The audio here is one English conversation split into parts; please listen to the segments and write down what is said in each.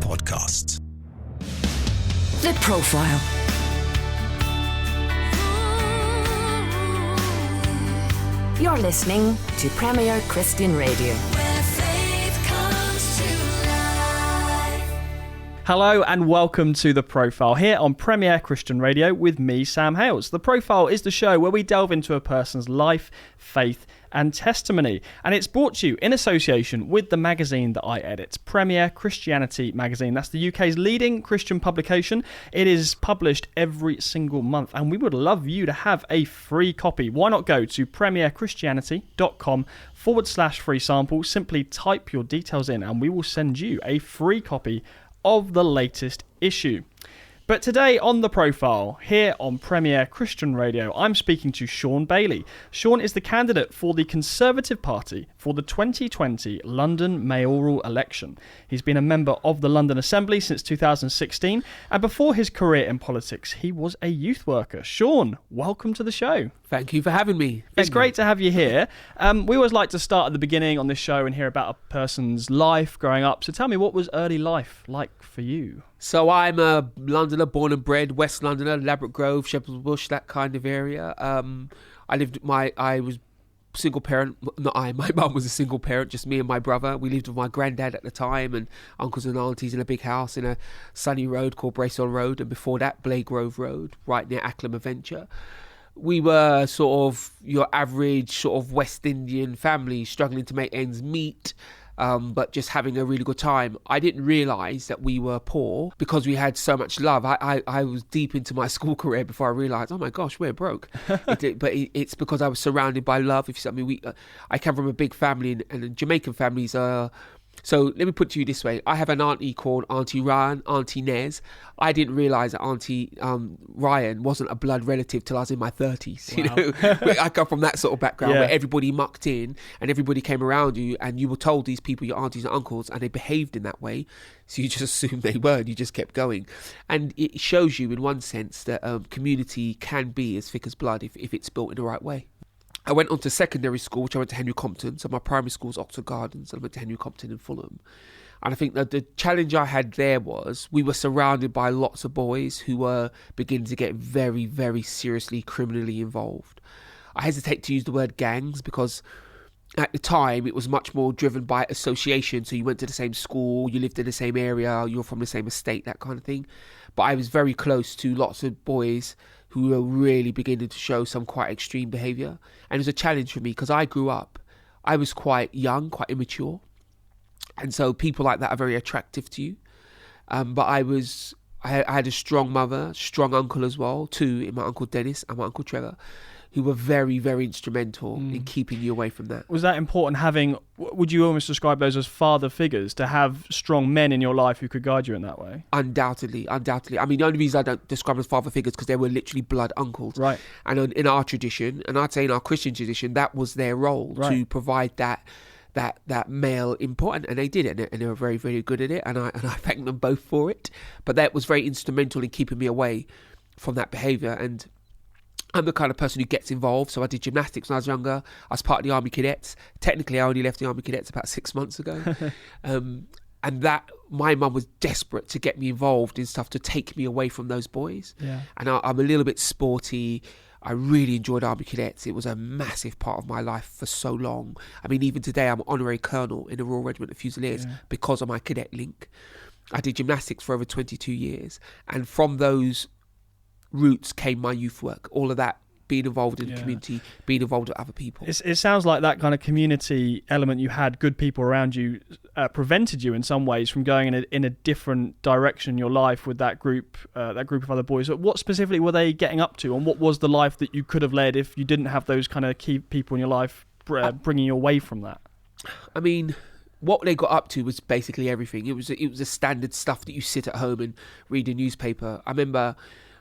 podcasts. The Profile. You're listening to Premier Christian Radio. Where faith comes to life. Hello and welcome to The Profile here on Premier Christian Radio with me, Sam Hales. The Profile is the show where we delve into a person's life, faith and testimony, and it's brought to you in association with the magazine that I edit, Premier Christianity magazine. That's the UK's leading Christian publication. It is published every single month and we would love you to have a free copy. Why not go to premierchristianity.com/free sample, simply type your details in and we will send you a free copy of the latest issue. But today on The Profile, here on Premier Christian Radio, I'm speaking to Shaun Bailey. Shaun is the candidate for the Conservative Party for the 2020 London Mayoral election. He's been a member of the London Assembly since 2016, and before his career in politics, he was a youth worker. Shaun, welcome to the show. Thank you for having me. It's great to have you here. We always like to start at the beginning on this show and hear about a person's life growing up. So tell me, what was early life like for you? So I'm a Londoner, born and bred, West Londoner, Ladbroke Grove, Shepherd's Bush, that kind of area. I was single parent, my mum was a single parent, just me and my brother. We lived with my granddad at the time and uncles and aunties in a big house in a sunny road called Bracehill Road, and before that, Blade Grove Road, right near Acklem Adventure. We were sort of your average sort of West Indian family, struggling to make ends meet, but just having a really good time. I didn't realise that we were poor because we had so much love. I was deep into my school career before I realised, oh my gosh, we're broke. It's because I was surrounded by love. I come from a big family, and Jamaican families are... So let me put it to you this way. I have an auntie called Auntie Ryan, Auntie Nez. I didn't realise that Auntie Ryan wasn't a blood relative till I was in my 30s. Wow. You know, I come from that sort of background where everybody mucked in and everybody came around you and you were told these people, your aunties and uncles, and they behaved in that way. So you just assumed they were and you just kept going. And it shows you in one sense that community can be as thick as blood if it's built in the right way. I went on to secondary school, which I went to Henry Compton. So my primary school was Oxford Gardens, and I went to Henry Compton in Fulham. And I think that the challenge I had there was we were surrounded by lots of boys who were beginning to get very, very seriously criminally involved. I hesitate to use the word gangs because at the time it was much more driven by association. So you went to the same school, you lived in the same area, you were from the same estate, that kind of thing. But I was very close to lots of boys who were really beginning to show some quite extreme behaviour. And it was a challenge for me because I grew up, I was quite young, quite immature. And so people like that are very attractive to you. But I had a strong mother, strong uncle as well, two, in my Uncle Dennis and my Uncle Trevor, who were very, very instrumental in keeping you away from that. Was that important having, would you almost describe those as father figures, to have strong men in your life who could guide you in that way? Undoubtedly. I mean, the only reason I don't describe them as father figures because they were literally blood uncles. Right. And in our tradition, and I'd say in our Christian tradition, that was their role, to provide that male input, and they did it, and they were very, very good at it, and I thank them both for it. But that was very instrumental in keeping me away from that behaviour. And I'm the kind of person who gets involved. So I did gymnastics when I was younger. I was part of the Army Cadets. Technically, I only left the Army Cadets about 6 months ago. And that my mum was desperate to get me involved in stuff to take me away from those boys. Yeah. And I'm a little bit sporty. I really enjoyed Army Cadets. It was a massive part of my life for so long. I mean, even today, I'm an honorary colonel in the Royal Regiment of Fusiliers because of my cadet link. I did gymnastics for over 22 years. And from those roots came my youth work, all of that, being involved in the community, being involved with other people. It sounds like that kind of community element you had, good people around you, prevented you in some ways from going in a different direction in your life with that group of other boys. What specifically were they getting up to, and what was the life that you could have led if you didn't have those kind of key people in your life bringing you away from that? I mean, what they got up to was basically everything. It was a standard stuff that you sit at home and read a newspaper. I remember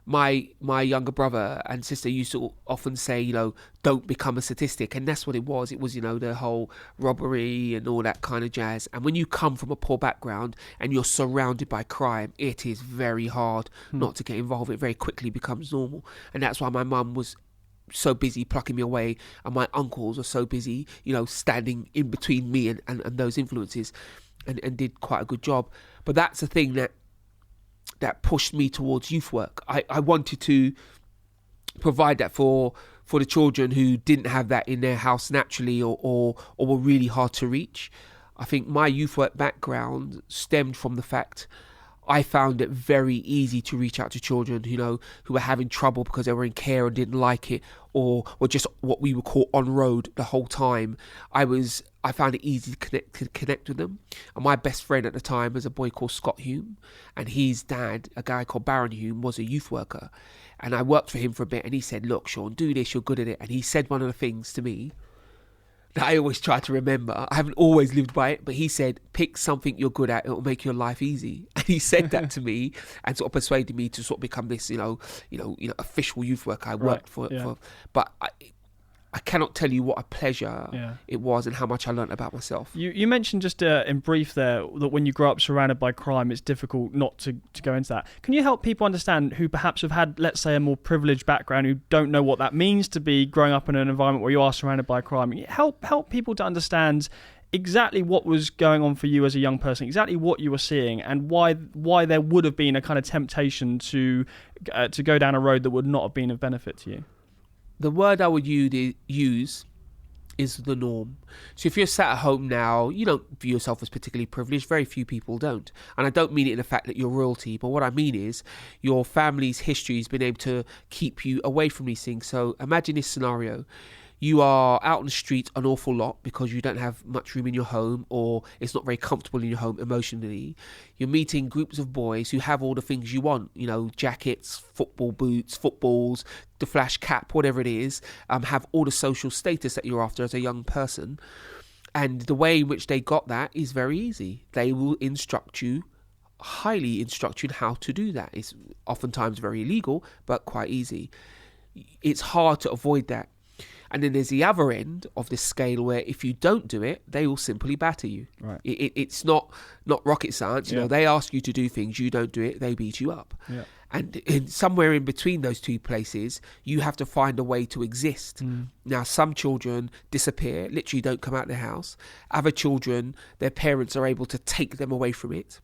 my younger brother and sister used to often say, you know, don't become a statistic. And that's what it was. It was, you know, the whole robbery and all that kind of jazz. And when you come from a poor background and you're surrounded by crime, it is very hard not to get involved. It very quickly becomes normal. And that's why my mum was so busy plucking me away, and my uncles are so busy, you know, standing in between me and those influences. and did quite a good job. But that's the thing that pushed me towards youth work. I wanted to provide that for the children who didn't have that in their house naturally or were really hard to reach. I think my youth work background stemmed from the fact I found it very easy to reach out to children, who were having trouble because they were in care and didn't like it, or were just what we would call on road the whole time. I found it easy to connect with them. And my best friend at the time was a boy called Scott Hume, and his dad, a guy called Baron Hume, was a youth worker. And I worked for him for a bit, and he said, "Look, Shaun, do this, you're good at it." And he said one of the things to me that I always try to remember. I haven't always lived by it, but he said, "Pick something you're good at, it'll make your life easy." And he said that to me and sort of persuaded me to sort of become this, official youth worker. I worked for. But I cannot tell you what a pleasure it was and how much I learnt about myself. You mentioned just in brief there that when you grow up surrounded by crime, it's difficult not to go into that. Can you help people understand who perhaps have had, let's say, a more privileged background, who don't know what that means to be growing up in an environment where you are surrounded by crime? Help people to understand exactly what was going on for you as a young person, exactly what you were seeing, and why there would have been a kind of temptation to go down a road that would not have been of benefit to you. The word I would use is the norm. So if you're sat at home now, you don't view yourself as particularly privileged. Very few people don't. And I don't mean it in the fact that you're royalty, but what I mean is your family's history has been able to keep you away from these things. So imagine this scenario. You are out on the street an awful lot because you don't have much room in your home, or it's not very comfortable in your home emotionally. You're meeting groups of boys who have all the things you want, jackets, football boots, footballs, the flash cap, whatever it is, have all the social status that you're after as a young person. And the way in which they got that is very easy. They will highly instruct you in how to do that. It's oftentimes very illegal, but quite easy. It's hard to avoid that. And then there's the other end of the scale where if you don't do it, they will simply batter you. Right. It's not rocket science. They ask you to do things, you don't do it, they beat you up. Yeah. And somewhere in between those two places, you have to find a way to exist. Now, some children disappear, literally don't come out of their house. Other children, their parents are able to take them away from it.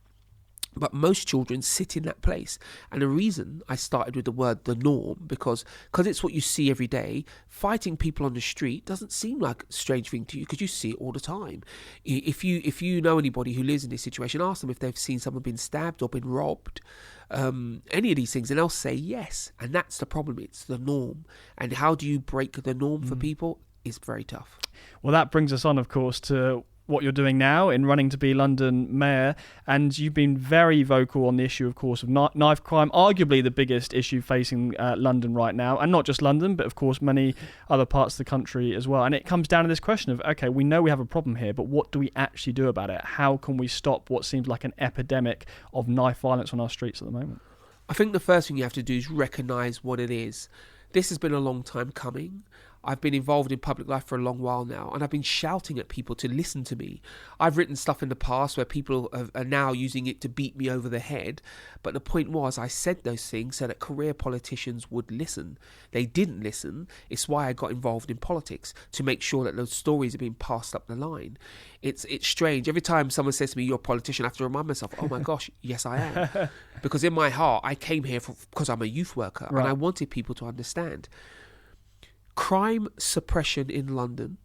But most children sit in that place. And the reason I started with the word the norm, because it's what you see every day, fighting people on the street doesn't seem like a strange thing to you because you see it all the time. If you know anybody who lives in this situation, ask them if they've seen someone been stabbed or been robbed, any of these things, and they'll say yes. And that's the problem. It's the norm. And how do you break the norm for people? It's very tough. Well, that brings us on, of course, to what you're doing now in running to be London Mayor, and you've been very vocal on the issue, of course, of knife crime, arguably the biggest issue facing London right now, and not just London, but of course many other parts of the country as well. And it comes down to this question of, okay, we know we have a problem here, but what do we actually do about it? How can we stop what seems like an epidemic of knife violence on our streets at the moment? I think the first thing you have to do is recognise what it is. This has been a long time coming. I've been involved in public life for a long while now, and I've been shouting at people to listen to me. I've written stuff in the past where people are now using it to beat me over the head. But the point was, I said those things so that career politicians would listen. They didn't listen. It's why I got involved in politics, to make sure that those stories are being passed up the line. It's strange. Every time someone says to me, "You're a politician," I have to remind myself, oh my gosh, yes I am. Because in my heart, I came here because I'm a youth worker, right. And I wanted people to understand. Crime suppression in London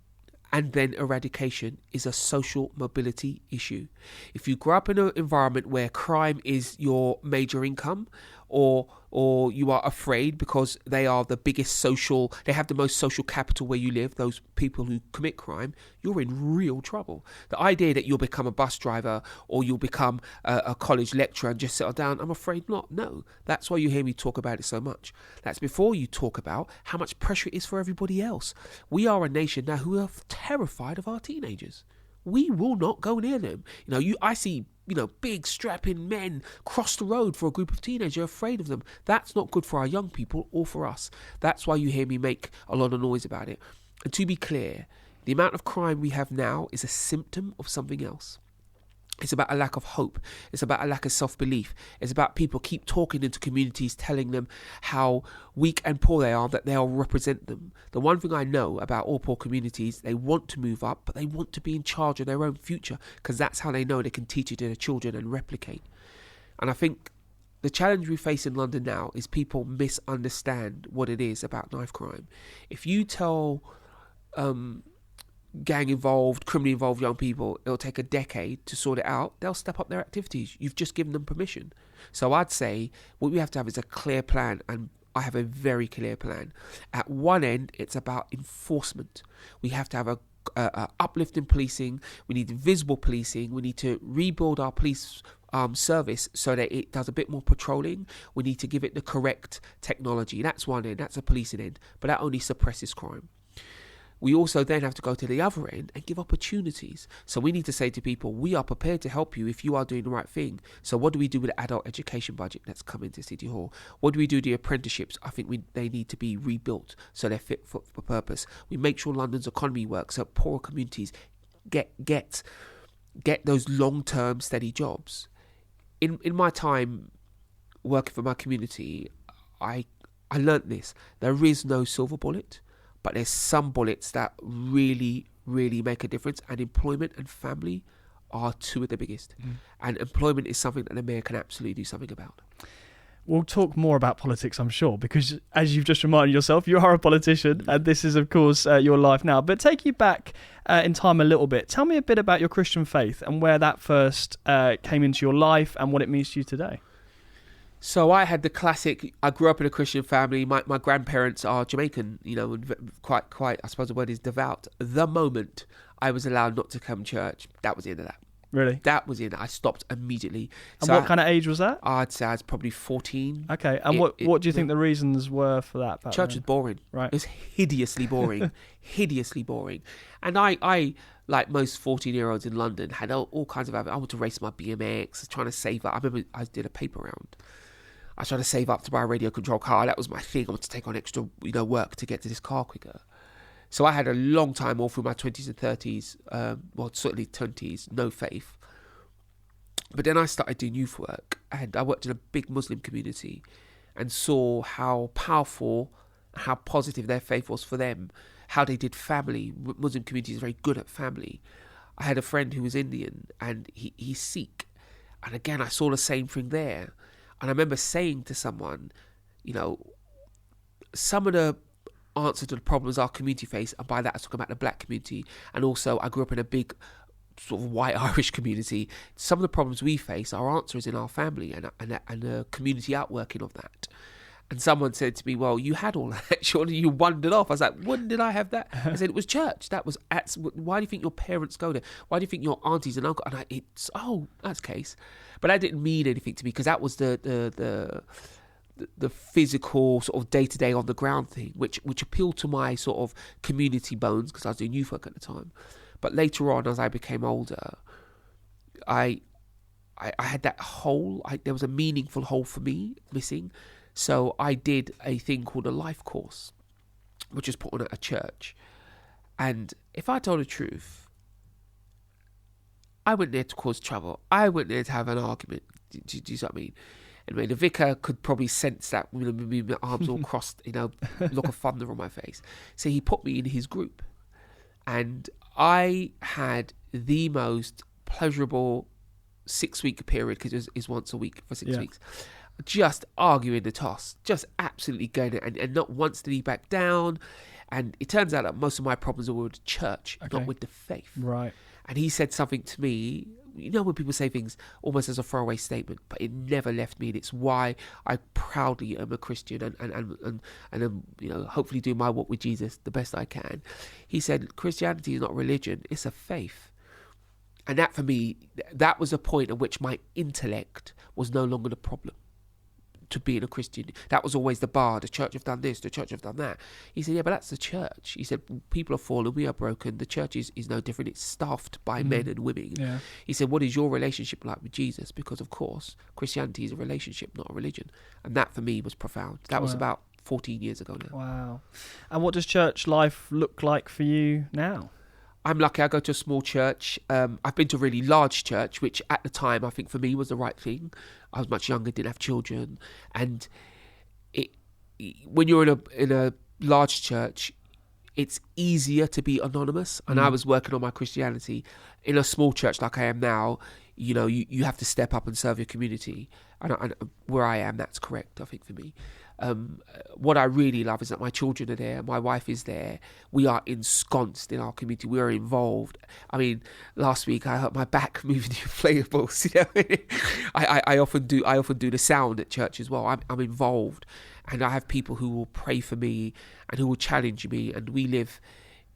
and then eradication is a social mobility issue. If you grow up in an environment where crime is your major income, or you are afraid because they are the biggest they have the most social capital where you live, those people who commit crime, you're in real trouble. The idea that you'll become a bus driver or you'll become a college lecturer and just settle down, I'm afraid not. No, that's why you hear me talk about it so much. That's before you talk about how much pressure it is for everybody else. We are a nation now who are terrified of our teenagers. We will not go near them. I see big strapping men cross the road for a group of teenagers. You're afraid of them. That's not good for our young people or for us. That's why you hear me make a lot of noise about it. And to be clear, the amount of crime we have now is a symptom of something else. It's about a lack of hope. It's about a lack of self-belief. It's about people keep talking into communities, telling them how weak and poor they are, that they'll represent them. The one thing I know about all poor communities, they want to move up, but they want to be in charge of their own future, because that's how they know they can teach it to their children and replicate. And I think the challenge we face in London now is people misunderstand what it is about knife crime. If you tell gang-involved, criminally-involved young people it'll take a decade to sort it out, they'll step up their activities. You've just given them permission. So I'd say what we have to have is a clear plan, and I have a very clear plan. At one end, it's about enforcement. We have to have a uplift in policing. We need visible policing. We need to rebuild our police service so that it does a bit more patrolling. We need to give it the correct technology. That's one end. That's a policing end. But that only suppresses crime. We also then have to go to the other end and give opportunities. So we need to say to people, we are prepared to help you if you are doing the right thing. So what do we do with the adult education budget that's coming to City Hall? What do we do with the apprenticeships? I think they need to be rebuilt so they're fit for purpose. We make sure London's economy works so poorer communities get those long-term steady jobs. In my time working for my community, I learnt this. There is no silver bullet. But there's some bullets that really, really make a difference. And employment and family are two of the biggest. And employment is something that the mayor can absolutely do something about. We'll talk more about politics, I'm sure, because as you've just reminded yourself, you are a politician, and this is, of course, your life now. But take you back in time a little bit. Tell me a bit about your Christian faith and where that first came into your life and what it means to you today. So I had the classic, I grew up in a Christian family. My grandparents are Jamaican, and quite, I suppose the word is devout. The moment I was allowed not to come to church, that was the end of that. Really? That was it. I stopped immediately. And what kind of age was that? I'd say I was probably 14. Okay, and what do you think the reasons were for that? Church was boring. Right. It was hideously boring. Hideously boring. And I like most 14-year-olds in London, had all kinds of... I wanted to race my BMX, I was trying to save up. I remember I did a paper round. I was trying to save up to buy a radio control car. That was my thing. I wanted to take on extra, work to get to this car quicker. So I had a long time, all through my 20s and 30s, certainly 20s, no faith. But then I started doing youth work, and I worked in a big Muslim community and saw how powerful, how positive their faith was for them, how they did family. Muslim community is very good at family. I had a friend who was Indian, and he's Sikh. And again, I saw the same thing there. And I remember saying to someone, some of the answer to the problems our community face, and by that I talk about the black community, and also I grew up in a big sort of white Irish community. Some of the problems we face, our answer is in our family and the community outworking of that. And someone said to me, well, you had all that, surely you wandered off. I was like, when did I have that? I said, it was church. That was why do you think your parents go there? Why do you think your aunties and uncle? And that's the case. But that didn't mean anything to me, because that was the physical sort of day-to-day on the ground thing, which appealed to my sort of community bones, because I was doing youth work at the time. But later on, as I became older, I had that hole. There was a meaningful hole for me missing. So I did a thing called a life course, which was put on at a church. And if I told the truth, I went there to cause trouble. I went there to have an argument. Do you see what I mean? Anyway, the vicar could probably sense that, with my arms all crossed, look of thunder on my face. So he put me in his group. And I had the most pleasurable 6-week period, because it was once a week for 6 weeks. Just arguing the toss, just absolutely going it, and not once did he back down. And it turns out that most of my problems were with the church, not with the faith. Right. And he said something to me, when people say things almost as a throwaway statement, but it never left me, and it's why I proudly am a Christian and am, hopefully doing my walk with Jesus the best I can. He said, Christianity is not religion, it's a faith. And that, for me, that was a point at which my intellect was no longer the problem to being a Christian. That was always the bar. The church have done this, the church have done that. He said, yeah, but that's the church. He said, people are fallen, we are broken. The church is no different. It's staffed by men and women. Yeah. He said, what is your relationship like with Jesus? Because, of course, Christianity is a relationship, not a religion. And that, for me, was profound. That was about 14 years ago now. Wow. And what does church life look like for you now? I'm lucky. I go to a small church. I've been to a really large church, which at the time I think for me was the right thing. I was much younger, didn't have children, and when you're in a large church, it's easier to be anonymous. And I was working on my Christianity in a small church like I am now. You know, you have to step up and serve your community, and where I am, that's correct. I think for me. What I really love is that my children are there, my wife is there. We are ensconced in our community. We are involved. I mean, last week I hurt my back moving the inflatables. You know, I often do the sound at church as well. I'm involved, and I have people who will pray for me and who will challenge me. And we live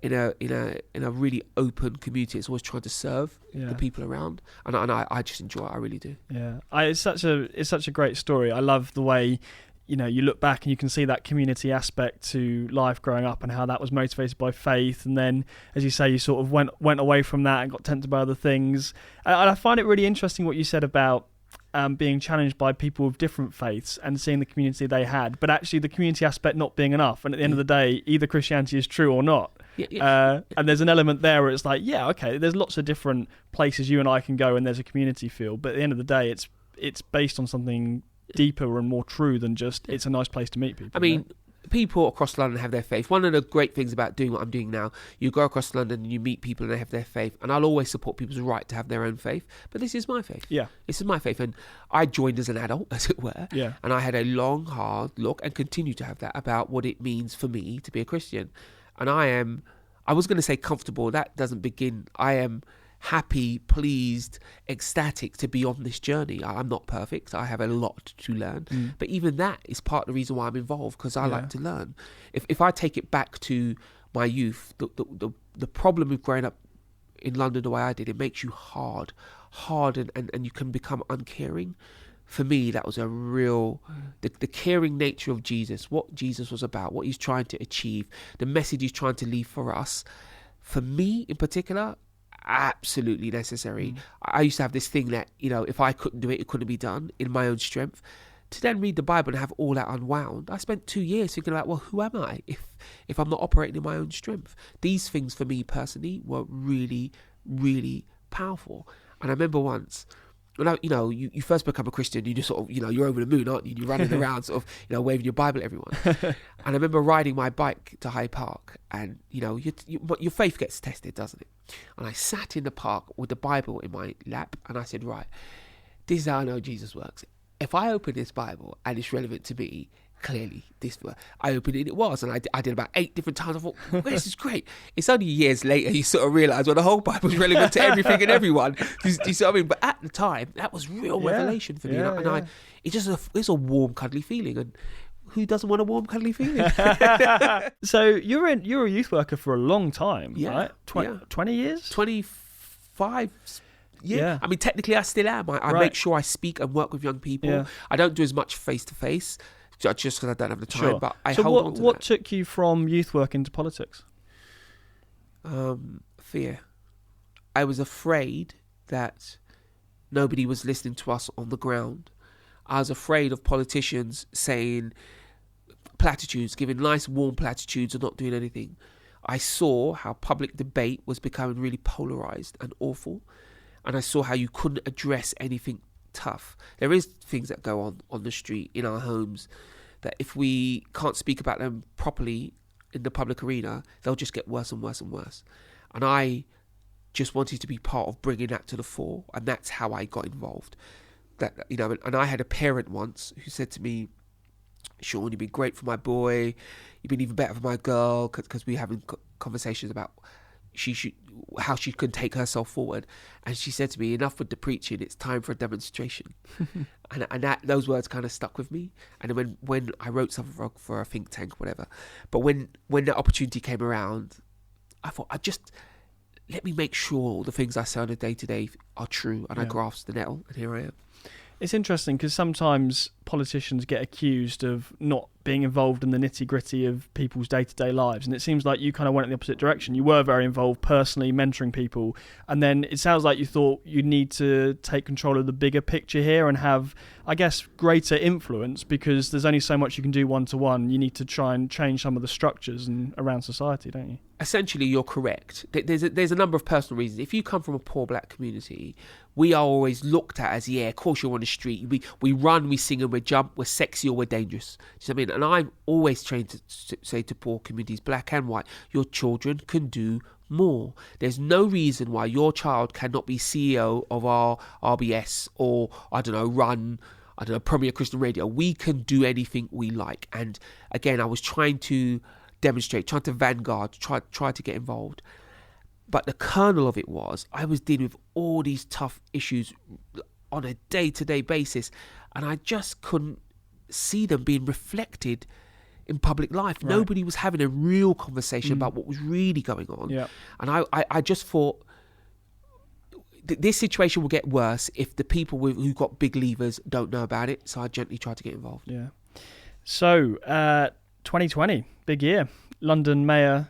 in a really open community. It's always trying to serve the people around, and I just enjoy it. I really do. Yeah, it's such a great story. I love the way, you know, you look back and you can see that community aspect to life growing up and how that was motivated by faith. And then, as you say, you sort of went away from that and got tempted by other things. And I find it really interesting what you said about being challenged by people with different faiths and seeing the community they had, but actually the community aspect not being enough. And at the end of the day, either Christianity is true or not. And there's an element there where it's like, yeah, okay, there's lots of different places you and I can go and there's a community feel. But at the end of the day, it's based on something deeper and more true than just it's a nice place to meet people. I mean, people across London have their faith. One of the great things about doing what I'm doing now, you go across London and you meet people and they have their faith, and I'll always support people's right to have their own faith, but this is my faith. Yeah, this is my faith, and I joined as an adult, as it were. Yeah, and I had a long, hard look, and continue to have that, about what it means for me to be a Christian. And I was going to say comfortable. That doesn't begin. I am happy, pleased, ecstatic to be on this journey. I'm not perfect. I have a lot to learn. But even that is part of the reason why I'm involved, because I like to learn. If I take it back to my youth, the problem with growing up in London the way I did, it makes you hard and you can become uncaring. For me, that was a real, the caring nature of Jesus, what Jesus was about, what he's trying to achieve, the message he's trying to leave for us. For me in particular, absolutely necessary. I used to have this thing that, you know, if I couldn't do it, it couldn't be done in my own strength. To then read the Bible and have all that unwound, I spent 2 years thinking about, well, who am I if I'm not operating in my own strength? These things for me personally were really, really powerful. And I remember once, when you first become a Christian, you just sort of, you know, you're over the moon, aren't you? You're running around sort of, you know, waving your Bible at everyone. And I remember riding my bike to Hyde Park, and, you know, your faith gets tested, doesn't it? And I sat in the park with the Bible in my lap, and I said, right, this is how I know Jesus works. If I open this Bible and it's relevant to me, clearly I opened it and it was, and I did about 8 different times. I thought, well, this is great. It's only years later you sort of realise, well, the whole Bible's relevant to everything and everyone. Do you see what I mean? But at the time, that was real revelation for me. It's a warm, cuddly feeling, and who doesn't want a warm, cuddly feeling? So you're a youth worker for a long time, right? 20 years? 25. Yeah. I mean, technically I still am. I make sure I speak and work with young people. Yeah. I don't do as much face-to-face, just because I don't have the time, but I hold on to what took you from youth work into politics? Fear. I was afraid that nobody was listening to us on the ground. I was afraid of politicians saying platitudes, giving nice warm platitudes and not doing anything. I saw how public debate was becoming really polarised and awful, and I saw how you couldn't address anything tough. There is things that go on the street, in our homes, that if we can't speak about them properly in the public arena, they'll just get worse and worse and worse. And I just wanted to be part of bringing that to the fore, and that's how I got involved. That, you know, and I had a parent once who said to me, Shaun, you've been great for my boy, you've been even better for my girl, because we were having conversations about how she could take herself forward. And she said to me, enough with the preaching, it's time for a demonstration. and those words kind of stuck with me. And when I wrote something for a think tank, whatever, but when the opportunity came around, I thought, let me make sure the things I say on a day-to-day are true, and I grasped the nettle, and here I am. It's interesting because sometimes politicians get accused of not being involved in the nitty-gritty of people's day-to-day lives, and it seems like you kind of went in the opposite direction. You were very involved personally, mentoring people, and then it sounds like you thought you need to take control of the bigger picture here and have, I guess, greater influence, because there's only so much you can do one-to-one. You need to try and change some of the structures and around society, don't you? Essentially, you're correct. There's a number of personal reasons. If you come from a poor black community, we are always looked at as, yeah, of course you're on the street. We run, we sing and we jump, we're sexy or we're dangerous. Do you know what I mean? And I'm always trained to say to poor communities, black and white, your children can do more. There's no reason why your child cannot be CEO of our RBS or, run Premier Christian Radio. We can do anything we like. And again, I was trying to demonstrate, trying to vanguard, try to get involved. But the kernel of it was, I was dealing with all these tough issues on a day-to-day basis, and I just couldn't see them being reflected in public life. Right. Nobody was having a real conversation about what was really going on. Yeah. And I just thought this situation will get worse if the people who got big levers don't know about it. So I gently tried to get involved. Yeah. So 2020, big year. London Mayor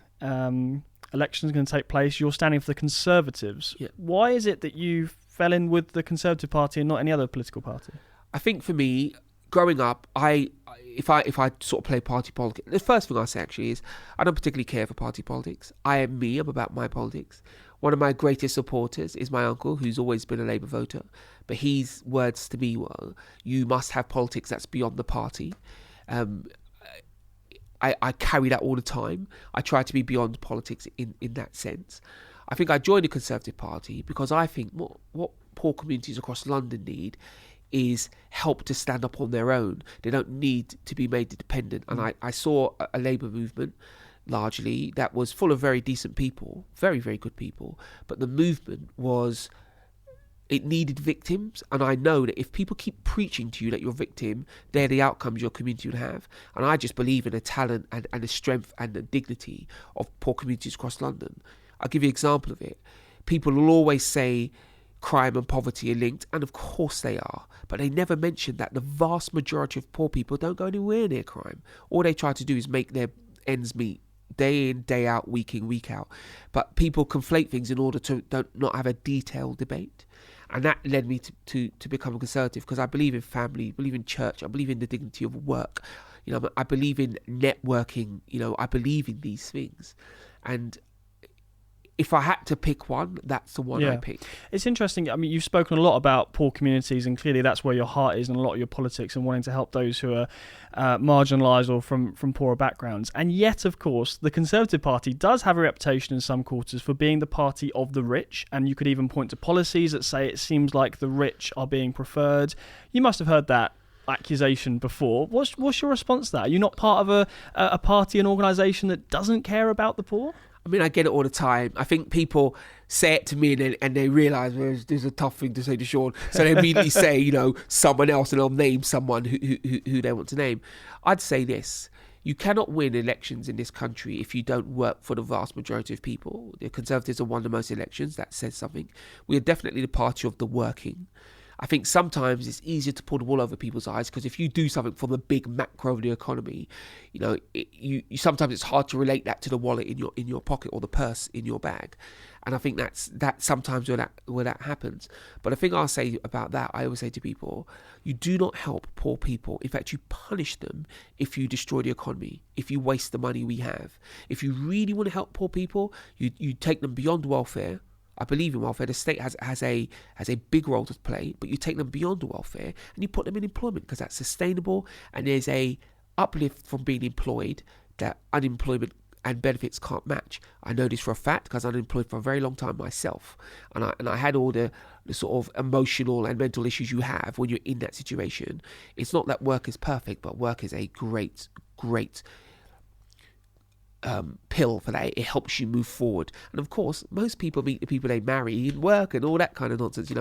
election's going to take place. You're standing for the Conservatives. Yeah. Why is it that you fell in with the Conservative Party and not any other political party? I think for me, growing up, if I sort of play party politics, the first thing I say actually is I don't particularly care for party politics. I am me. I'm about my politics. One of my greatest supporters is my uncle, who's always been a Labour voter. But his words to me were, you must have politics that's beyond the party. I carry that all the time. I try to be beyond politics in that sense. I think I joined the Conservative Party because I think what poor communities across London need is help to stand up on their own. They don't need to be made dependent. And I saw a Labour movement, largely, that was full of very decent people, very, very good people. But the movement was, it needed victims, and I know that if people keep preaching to you that you're a victim, they're the outcomes your community would have. And I just believe in the talent and the strength and the dignity of poor communities across London. I'll give you an example of it. People will always say crime and poverty are linked, and of course they are, but they never mention that the vast majority of poor people don't go anywhere near crime. All they try to do is make their ends meet, day in, day out, week in, week out. But people conflate things in order to not have a detailed debate. And that led me to become a Conservative, because I believe in family, I believe in church, I believe in the dignity of work. I believe in networking, I believe in these things. And if I had to pick one, that's the one I picked. It's interesting. I mean, you've spoken a lot about poor communities, and clearly that's where your heart is and a lot of your politics, and wanting to help those who are marginalised or from poorer backgrounds. And yet, of course, the Conservative Party does have a reputation in some quarters for being the party of the rich, and you could even point to policies that say it seems like the rich are being preferred. You must have heard that accusation before. What's your response to that? Are you not part of a party, an organisation that doesn't care about the poor? I mean, I get it all the time. I think people say it to me and they realise there's a tough thing to say to Shaun. So they immediately say, someone else, and they'll name someone who they want to name. I'd say this. You cannot win elections in this country if you don't work for the vast majority of people. The Conservatives have won the most elections. That says something. We are definitely the party of the working. I think sometimes it's easier to pull the wool over people's eyes, because if you do something from the big macro of the economy, you sometimes it's hard to relate that to the wallet in your pocket or the purse in your bag. And I think that's sometimes where that happens. But the thing I'll say about that, I always say to people, you do not help poor people. In fact, you punish them if you destroy the economy, if you waste the money we have. If you really want to help poor people, you take them beyond welfare. I believe in welfare. The state has a big role to play, but you take them beyond the welfare and you put them in employment, because that's sustainable, and there's a uplift from being employed that unemployment and benefits can't match. I know this for a fact, because I'm unemployed for a very long time myself, and I had all the sort of emotional and mental issues you have when you're in that situation. It's not that work is perfect, but work is a great pill for that. It helps you move forward. And of course, most people meet the people they marry in work and all that kind of nonsense.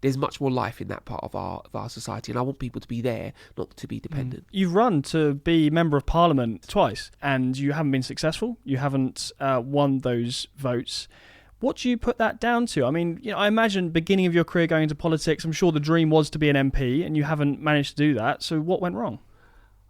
There's much more life in that part of our society, and I want people to be there, not to be dependent. You've run to be Member of Parliament twice, and you haven't been successful. You haven't won those votes. What do you put that down to? I mean, I imagine beginning of your career going into politics, I'm sure the dream was to be an MP, and you haven't managed to do that. So what went wrong?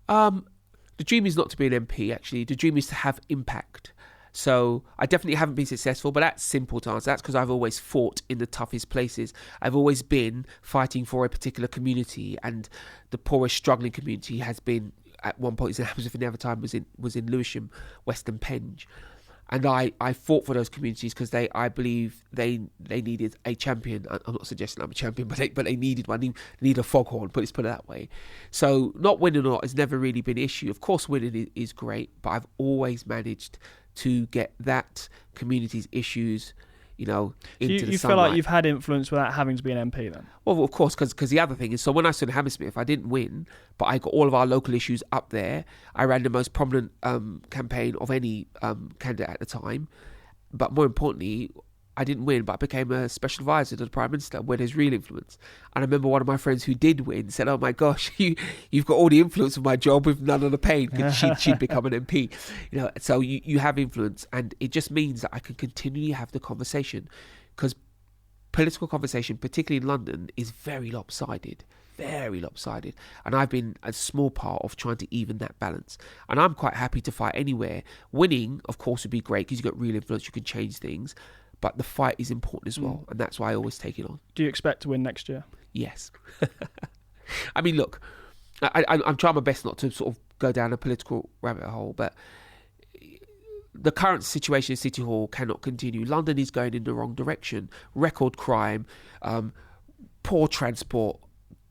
The dream is not to be an MP, actually. The dream is to have impact. So I definitely haven't been successful, but that's simple to answer. That's because I've always fought in the toughest places. I've always been fighting for a particular community, and the poorest, struggling community has been, at one point in Hammersmith and Evertime, was in Lewisham, Western Penge. And I fought for those communities because I believe they needed a champion. I'm not suggesting I'm a champion, but they needed one. They need a foghorn, put it that way. So not winning or not has never really been an issue. Of course, winning is great, but I've always managed to get that community's issues, into the sunlight. You feel like you've had influence without having to be an MP then? Well, of course, because the other thing is, so when I stood in Hammersmith, I didn't win, but I got all of our local issues up there. I ran the most prominent campaign of any candidate at the time. But more importantly, I didn't win, but I became a special advisor to the Prime Minister, where there's real influence. And I remember one of my friends who did win said, "Oh my gosh, you've got all the influence of my job with none of the pain," because she'd become an MP. So you have influence, and it just means that I can continually have the conversation, because political conversation, particularly in London, is very lopsided. And I've been a small part of trying to even that balance, and I'm quite happy to fight anywhere. Winning, of course, would be great because you've got real influence, you can change things, but the fight is important as well, and that's why I always take it on. Do you expect to win next year? Yes. I mean, look, I'm trying my best not to sort of go down a political rabbit hole, but the current situation in City Hall cannot continue. London is going in the wrong direction. Record crime, poor transport,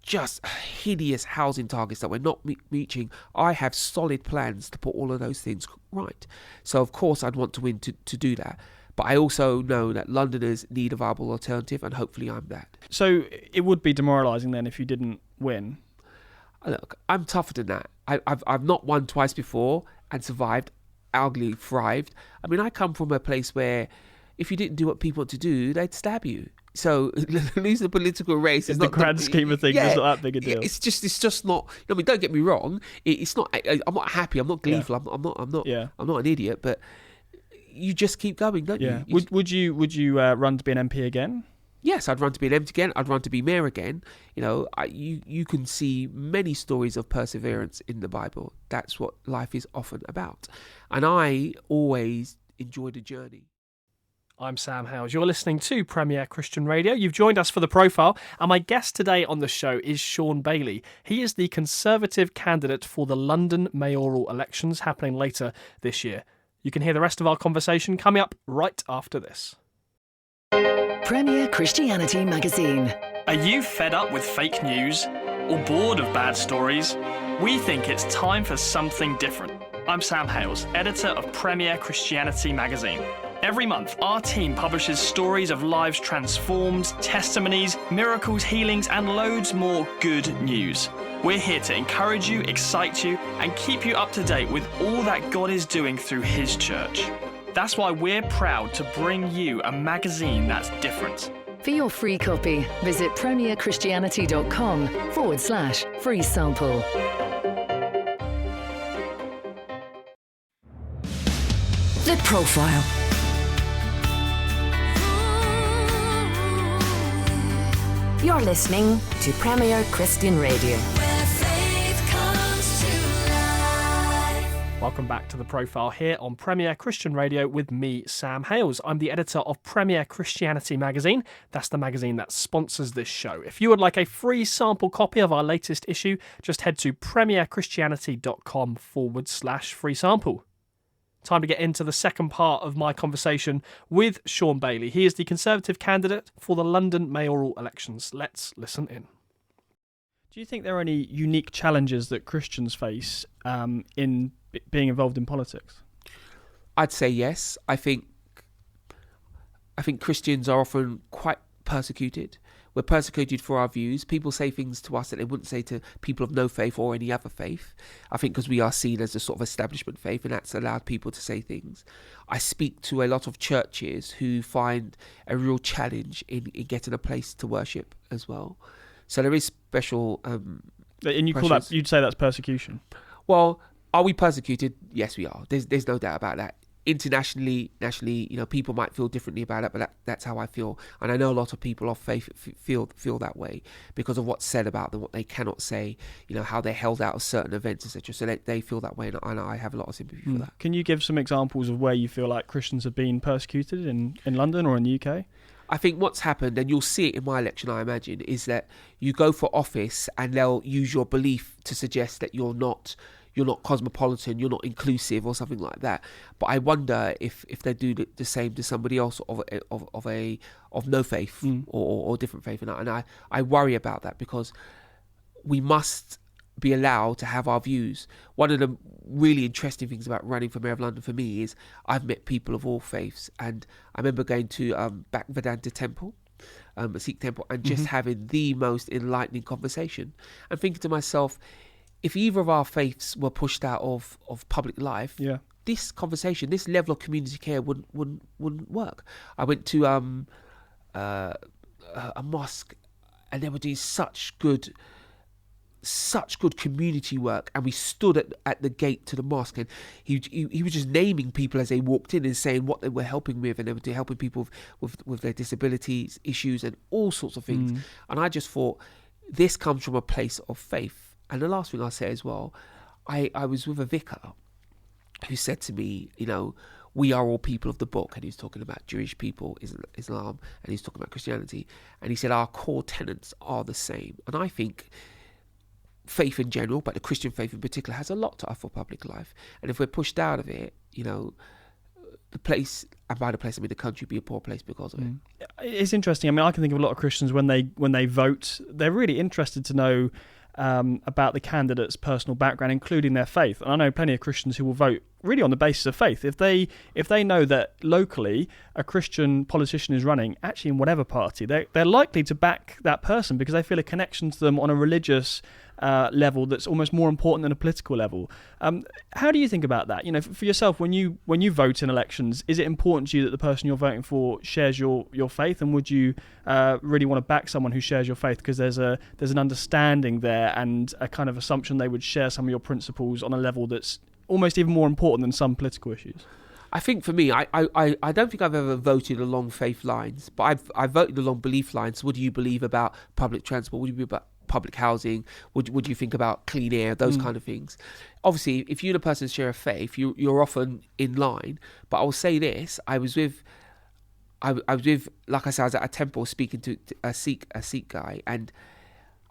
just hideous housing targets that we're not reaching. I have solid plans to put all of those things right. So, of course, I'd want to win to do that. But I also know that Londoners need a viable alternative, and hopefully I'm that. So it would be demoralising then if you didn't win? Look, I'm tougher than that. I've not won twice before and survived, arguably thrived. I mean, I come from a place where if you didn't do what people want to do, they'd stab you. So losing the political race is in not the grand scheme of things. It's not that big a deal. It's just not. I mean, don't get me wrong. It's not. I'm not happy. I'm not gleeful. I'm not an idiot. But you just keep going, don't you? Would you run to be an MP again? Yes, I'd run to be an MP again. I'd run to be mayor again. You can see many stories of perseverance in the Bible. That's what life is often about. And I always enjoy the journey. I'm Sam Howes. You're listening to Premier Christian Radio. You've joined us for The Profile, and my guest today on the show is Shaun Bailey. He is the Conservative candidate for the London mayoral elections happening later this year. You can hear the rest of our conversation coming up right after this. Premier Christianity Magazine. Are you fed up with fake news or bored of bad stories? We think it's time for something different. I'm Sam Hales, editor of Premier Christianity Magazine. Every month, our team publishes stories of lives transformed, testimonies, miracles, healings, and loads more good news. We're here to encourage you, excite you, and keep you up to date with all that God is doing through His church. That's why we're proud to bring you a magazine that's different. For your free copy, visit premierchristianity.com/free sample. The Profile. You're listening to Premier Christian Radio. Where faith comes to life. Welcome back to The Profile here on Premier Christian Radio with me, Sam Hales. I'm the editor of Premier Christianity Magazine. That's the magazine that sponsors this show. If you would like a free sample copy of our latest issue, just head to premierchristianity.com/free sample. Time to get into the second part of my conversation with Shaun Bailey. He is the Conservative candidate for the London mayoral elections. Let's listen in. Do you think there are any unique challenges that Christians face in being involved in politics? I'd say yes. I think Christians are often quite persecuted. We're persecuted for our views. People say things to us that they wouldn't say to people of no faith or any other faith. I think because we are seen as a sort of establishment faith, and that's allowed people to say things. I speak to a lot of churches who find a real challenge in getting a place to worship as well. So there is special and you pressures. call that, you'd say that's persecution? Well, are we persecuted? Yes, we are. There's no doubt about that. internationally, nationally, people might feel differently about it, but that's how I feel. And I know a lot of people of faith feel that way because of what's said about them, what they cannot say, how they're held out of certain events, etc. So they feel that way, and I have a lot of sympathy for that. Can you give some examples of where you feel like Christians have been persecuted in London or in the UK? I think what's happened, and you'll see it in my election, I imagine, is that you go for office and they'll use your belief to suggest that you're not cosmopolitan, you're not inclusive, or something like that. But I wonder if they do the same to somebody else of no faith or different faith, and I worry about that because we must be allowed to have our views. One of the really interesting things about running for Mayor of London for me is I've met people of all faiths, and I remember going to Bhaktivedanta Temple, a Sikh temple, and just having the most enlightening conversation and thinking to myself, if either of our faiths were pushed out of public life, this conversation, this level of community care wouldn't work. I went to a mosque, and they were doing such good community work, and we stood at the gate to the mosque, and he was just naming people as they walked in and saying what they were helping with, and they were helping people with their disabilities issues and all sorts of things. And I just thought, this comes from a place of faith. And the last thing I'll say as well, I was with a vicar who said to me, we are all people of the book, and he was talking about Jewish people, Islam, and he's talking about Christianity, and he said our core tenets are the same. And I think faith in general, but the Christian faith in particular, has a lot to offer public life. And if we're pushed out of it, the place, and by the place I mean the country, be a poor place because of it. It's interesting. I mean, I can think of a lot of Christians when they vote, they're really interested to know about the candidate's personal background, including their faith. And I know plenty of Christians who will vote really on the basis of faith. If they know that locally a Christian politician is running, actually in whatever party, they're likely to back that person because they feel a connection to them on a religious level that's almost more important than a political level. How do you think about that? For yourself, when you vote in elections, is it important to you that the person you're voting for shares your faith, and would you really want to back someone who shares your faith because there's an understanding there and a kind of assumption they would share some of your principles on a level that's almost even more important than some political issues? I think for me, I don't think I've ever voted along faith lines, but I've voted along belief lines. What do you believe about public transport? What do you believe about public housing? Would you think about clean air? Those kind of things. Obviously, if you and a person share a faith, you're often in line. But I will say this: I was with, like I said, I was at a temple speaking to a Sikh guy, and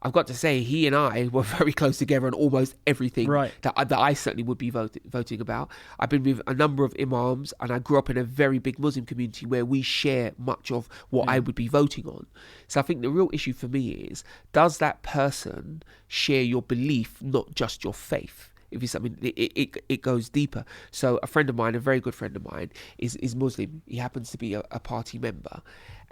I've got to say, he and I were very close together on almost everything that I certainly would be voting about. I've been with a number of imams, and I grew up in a very big Muslim community where we share much of what I would be voting on. So I think the real issue for me is, does that person share your belief, not just your faith? If it's something, it goes deeper. So a friend of mine, a very good friend of mine, is Muslim. He happens to be a party member,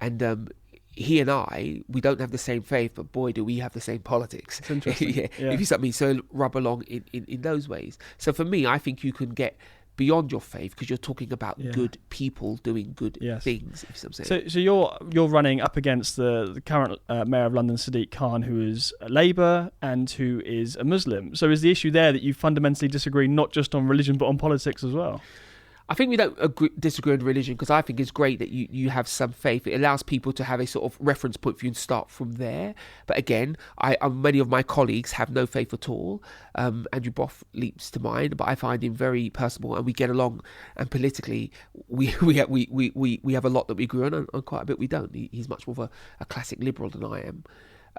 and he and we don't have the same faith, but boy, do we have the same politics. It's interesting. Yeah. If you something, so rub along in those ways. So for me, I think you can get beyond your faith because you're talking about good people doing good things. If you saying. So you're running up against the current Mayor of London, Sadiq Khan, who is a Labour and who is a Muslim. So is the issue there that you fundamentally disagree not just on religion but on politics as well? I think we don't disagree on religion because I think it's great that you have some faith. It allows people to have a sort of reference point for you and start from there. But again, many of my colleagues have no faith at all. Andrew Boff leaps to mind, but I find him very personable and we get along. And politically, we have a lot that we agree on, and quite a bit we don't. He's much more of a classic liberal than I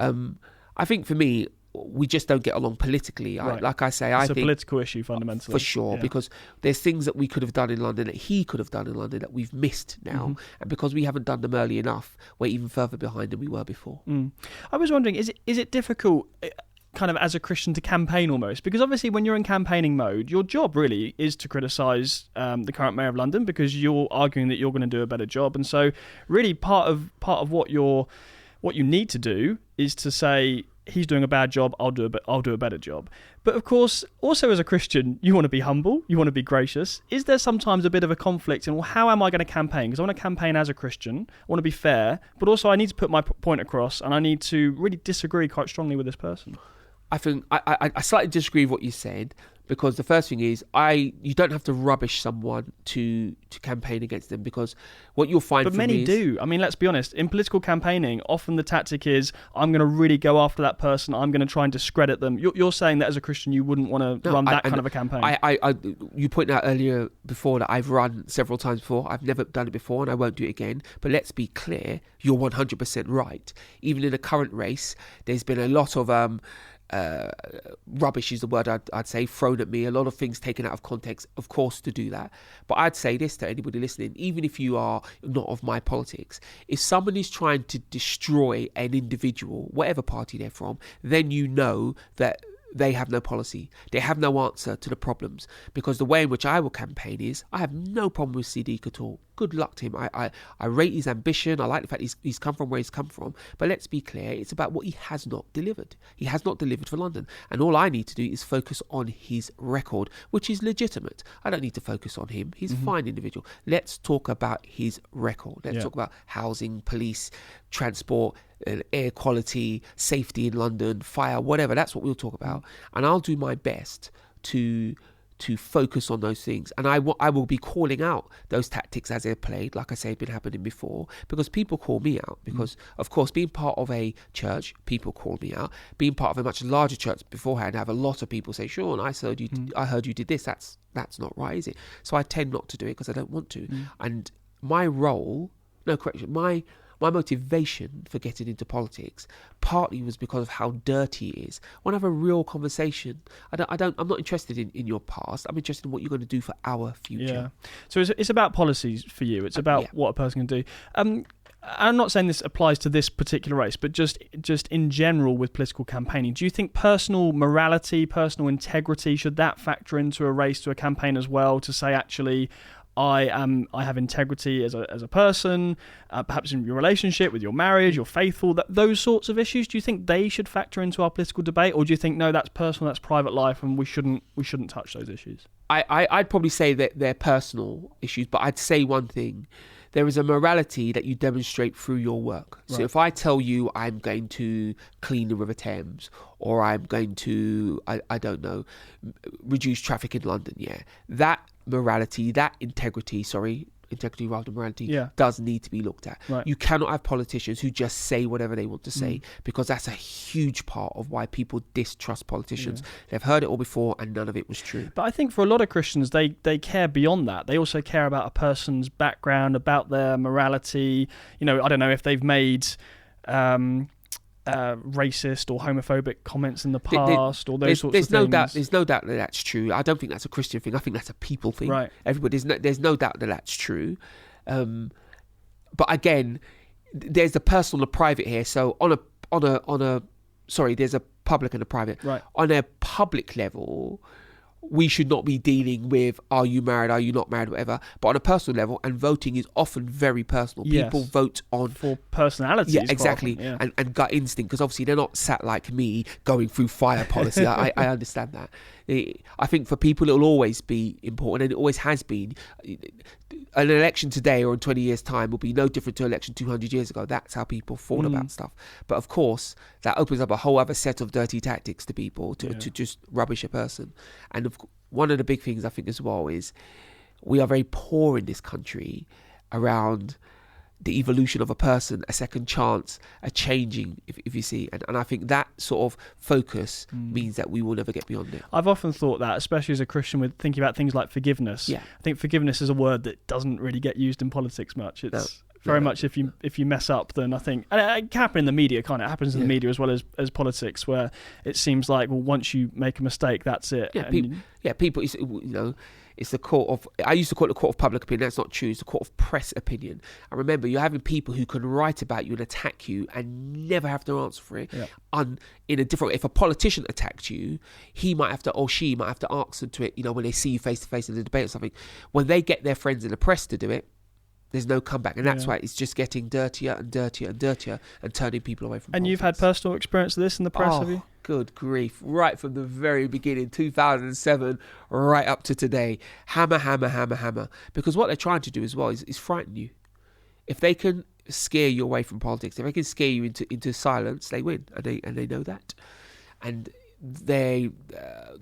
am. I think for me, we just don't get along politically. Like I say, it's a political issue fundamentally. For sure, because there's things that we could have done in London that he could have done in London that we've missed now. And because we haven't done them early enough, we're even further behind than we were before. I was wondering, is it difficult kind of as a Christian to campaign almost? Because obviously when you're in campaigning mode, your job really is to criticise the current Mayor of London because you're arguing that you're going to do a better job. And so really part of what you need to do is to say, he's doing a bad job, I'll do a better job. But of course, also as a Christian, you want to be humble, you want to be gracious. Is there sometimes a bit of a conflict in, well, how am I going to campaign? Because I want to campaign as a Christian, I want to be fair, but also I need to put my point across and I need to really disagree quite strongly with this person. I think I slightly disagree with what you said, Because the first thing is, you don't have to rubbish someone to campaign against them, because what you'll find. But many do. I mean, let's be honest. In political campaigning, often the tactic is, I'm going to really go after that person. I'm going to try and discredit them. You're saying that as a Christian, you wouldn't want to run that kind of a campaign. You pointed out earlier before that I've run several times before. I've never done it before, and I won't do it again. But let's be clear, you're 100% right. Even in the current race, there's been a lot of rubbish is the word I'd say thrown at me, a lot of things taken out of context, of course, to do that. But I'd say this to anybody listening, even if you are not of my politics, if someone is trying to destroy an individual, whatever party they're from, then you know that they have no policy. They have no answer to the problems. Because the way in which I will campaign is, I have no problem with Siddiq at all. Good luck to him. I rate his ambition. I like the fact he's come from where he's come from. But let's be clear, it's about what he has not delivered. He has not delivered for London. And all I need to do is focus on his record, which is legitimate. I don't need to focus on him. He's a fine individual. Let's talk about his record. Let's talk about housing, police, transport, air quality, safety in London, fire, whatever. That's what we'll talk about. And I'll do my best to focus on those things. And I will be calling out those tactics as they're played, like I say, have been happening before, because people call me out. Because, of course, being part of a church, people call me out. Being part of a much larger church beforehand, I have a lot of people say, Shaun, I heard you did this. That's not right, is it? So I tend not to do it because I don't want to. And my role, my motivation for getting into politics partly was because of how dirty it is. I want to have a real conversation. I'm not interested in your past. I'm interested in what you're going to do for our future. Yeah. So it's about policies for you. It's about what a person can do. I'm not saying this applies to this particular race, but just in general with political campaigning. Do you think personal morality, personal integrity, should that factor into a race, to a campaign as well, to say, actually, I have integrity as a person, perhaps in your relationship, with your marriage, you're faithful, those sorts of issues? Do you think they should factor into our political debate, or do you think, no, that's personal, that's private life, and we shouldn't touch those issues? I'd probably say that they're personal issues, but I'd say one thing. There is a morality that you demonstrate through your work. So if I tell you I'm going to clean the River Thames, or I'm going to, I don't know, reduce traffic in London, that morality, that integrity rather than morality, does need to be looked at. You cannot have politicians who just say whatever they want to say, because that's a huge part of why people distrust politicians. They've heard it all before and none of it was true. But I think for a lot of Christians, they care beyond that. They also care about a person's background, about their morality. I don't know if they've made racist or homophobic comments in the past, or those sorts of things. There's no doubt that that's true. I don't think that's a Christian thing. I think that's a people thing. Right. There's no doubt that that's true. But again, there's the personal and the private here. So there's a public and a private. Right. On a public level, we should not be dealing with, are you married, are you not married, whatever. But on a personal level, and voting is often very personal. People vote for personalities. Yeah, exactly. And gut instinct, because obviously they're not sat like me going through fire policy. I understand that. I think for people it will always be important, and it always has been. An election today or in 20 years' time will be no different to an election 200 years ago. That's how people thought about stuff. But of course, that opens up a whole other set of dirty tactics to people to just rubbish a person. And one of the big things I think as well is we are very poor in this country around the evolution of a person, a second chance, a changing, if you see. And I think that sort of focus means that we will never get beyond it. I've often thought that, especially as a Christian, with thinking about things like forgiveness. I think forgiveness is a word that doesn't really get used in politics much. It's very much if you mess up, then I think, and it can happen in the media, can't it? It happens in the media as well as politics, where it seems like, well, once you make a mistake, that's it. People, it's the court of, I used to call it the court of public opinion. That's not true. It's the court of press opinion. And remember, you're having people who can write about you and attack you and never have to answer for it. In a different way. If a politician attacked you, he might have to, or she might have to answer to it, when they see you face to face in a debate or something. When they get their friends in the press to do it, there's no comeback. And that's why it's just getting dirtier and dirtier and dirtier and turning people away from politics. And you've had personal experience of this in the press, have you? Good grief. Right from the very beginning, 2007, right up to today. Hammer, hammer, hammer, hammer. Because what they're trying to do as well is frighten you. If they can scare you away from politics, if they can scare you into silence, they win. And they know that. And they're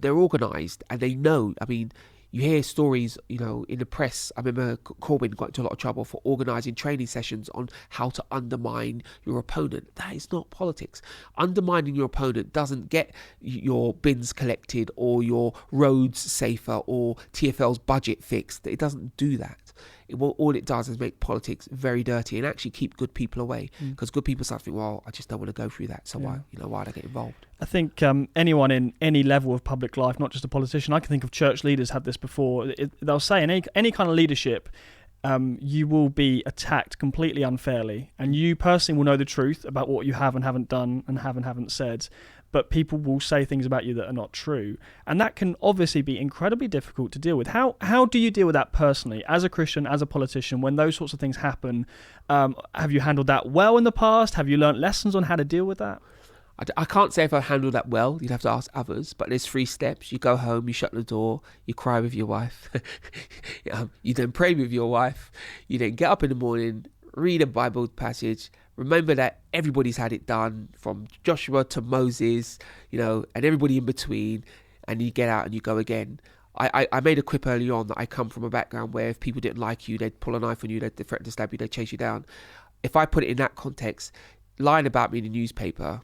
organised and they know. I mean, you hear stories, in the press. I remember Corbyn got into a lot of trouble for organising training sessions on how to undermine your opponent. That is not politics. Undermining your opponent doesn't get your bins collected or your roads safer or TfL's budget fixed. It doesn't do that. All it does is make politics very dirty and actually keep good people away, because good people start to think, well, I just don't want to go through that, so why'd I get involved? I think anyone in any level of public life, not just a politician, I can think of church leaders had this before. They'll say in any kind of leadership, you will be attacked completely unfairly, and you personally will know the truth about what you have and haven't done and haven't said, but people will say things about you that are not true, and that can obviously be incredibly difficult to deal with. How do you deal with that personally, as a Christian, as a politician, when those sorts of things happen? Have you handled that well in the past? Have you learnt lessons on how to deal with that? I can't say if I handled that well. You'd have to ask others. But there's 3 steps. You go home, you shut the door, you cry with your wife. You then pray with your wife. You then get up in the morning, read a Bible passage. Remember that everybody's had it done, from Joshua to Moses, and everybody in between. And you get out and you go again. I made a quip early on that I come from a background where if people didn't like you, they'd pull a knife on you, they'd threaten to stab you, they'd chase you down. If I put it in that context, lying about me in the newspaper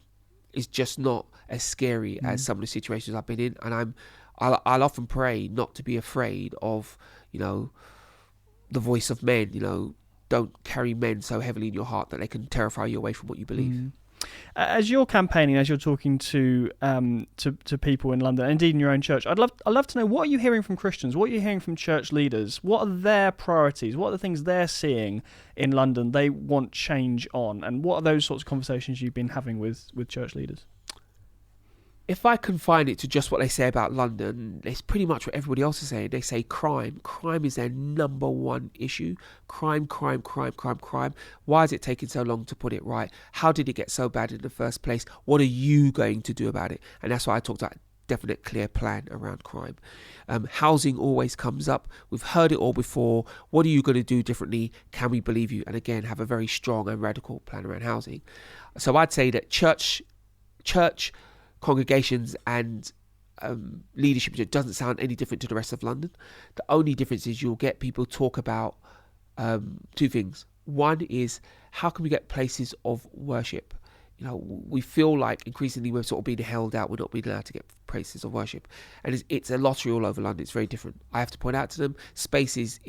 is just not as scary as some of the situations I've been in. And I'll often pray not to be afraid of, the voice of men. Don't carry men so heavily in your heart that they can terrify you away from what you believe. As you're campaigning, as you're talking to people in London, indeed in your own church, I'd love to know, what are you hearing from Christians? What are you hearing from church leaders? What are their priorities? What are the things they're seeing in London they want change on? And what are those sorts of conversations you've been having with church leaders? If I confine it to just what they say about London, it's pretty much what everybody else is saying. They say crime. Crime is their number one issue. Crime. Why is it taking so long to put it right? How did it get so bad in the first place? What are you going to do about it? And that's why I talked about a definite, clear plan around crime. Housing always comes up. We've heard it all before. What are you going to do differently? Can we believe you? And again, have a very strong and radical plan around housing. So I'd say that church congregations and leadership doesn't sound any different to the rest of London. The only difference is you'll get people talk about 2 things. One is, how can we get places of worship? We feel like increasingly we're sort of being held out. We're not being allowed to get places of worship, and it's a lottery all over London. It's very different. I have to point out to them, space is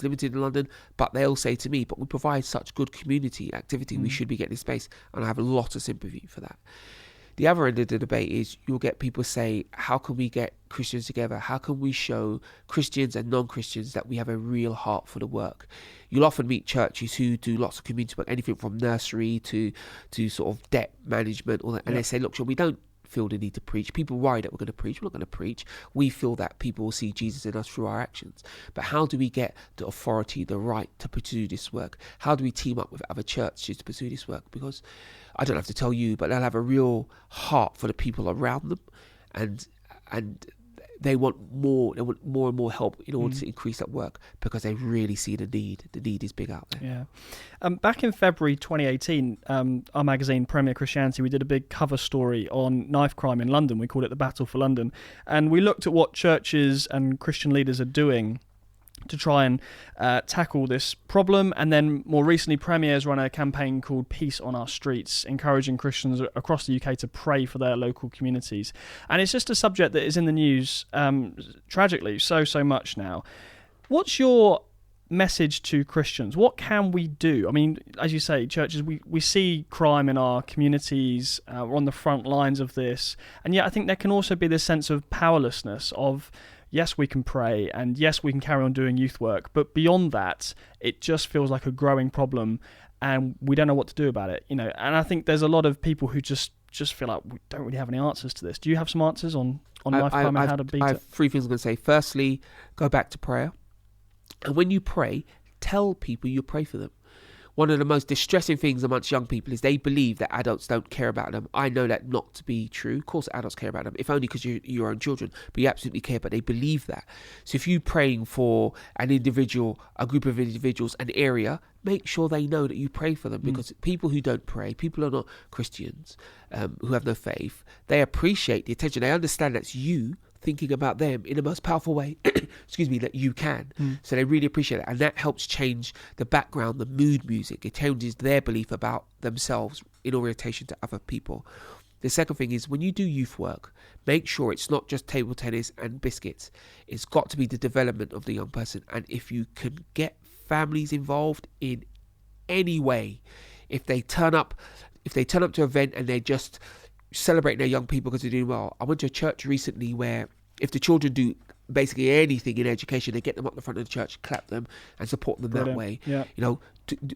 limited in London, but they'll say to me, but we provide such good community activity, we should be getting space, and I have a lot of sympathy for that. The other end of the debate is you'll get people say, how can we get Christians together? How can we show Christians and non-Christians that we have a real heart for the work? You'll often meet churches who do lots of community work, anything from nursery to sort of debt management, all that. And they say, look, Sean, we don't feel the need to preach. People worry that we're going to preach. We're not going to preach. We feel that people will see Jesus in us through our actions. But how do we get the authority, the right to pursue this work? How do we team up with other churches to pursue this work? Because I don't have to tell you, but they'll have a real heart for the people around them, and they want more. They want more and more help in order to increase that work, because they really see the need. The need is big out there. Yeah. Back in February 2018, our magazine Premier Christianity, we did a big cover story on knife crime in London. We called it The Battle for London, and we looked at what churches and Christian leaders are doing to try and tackle this problem. And then more recently, Premier's run a campaign called Peace on Our Streets, encouraging Christians across the UK to pray for their local communities. And it's just a subject that is in the news, tragically, so much now. What's your message to Christians? What can we do? I mean, as you say, churches, we see crime in our communities, we're on the front lines of this. And yet I think there can also be this sense of powerlessness of, yes, we can pray, and yes, we can carry on doing youth work, but beyond that, it just feels like a growing problem, and we don't know what to do about it, And I think there's a lot of people who just feel like we don't really have any answers to this. Do you have some answers on knife crime and how to beat it? I have 3 things I'm going to say. Firstly, go back to prayer, and when you pray, tell people you pray for them. One of the most distressing things amongst young people is they believe that adults don't care about them. I know that not to be true. Of course adults care about them, if only because you're your own children, but you absolutely care, but they believe that. So if you're praying for an individual, a group of individuals, an area, make sure they know that you pray for them, because people who don't pray, people who are not Christians, who have no faith, they appreciate the attention. They understand that's you thinking about them in the most powerful way, excuse me, that you can. So they really appreciate it. And that helps change the background, the mood music. It changes their belief about themselves in orientation to other people. The second thing is, when you do youth work, make sure it's not just table tennis and biscuits. It's got to be the development of the young person. And if you can get families involved in any way, if they turn up to an event and they're just celebrating their young people because they're doing well. I went to a church recently where if the children do basically anything in education, they get them up the front of the church, clap them and support them that way. Yeah. You know,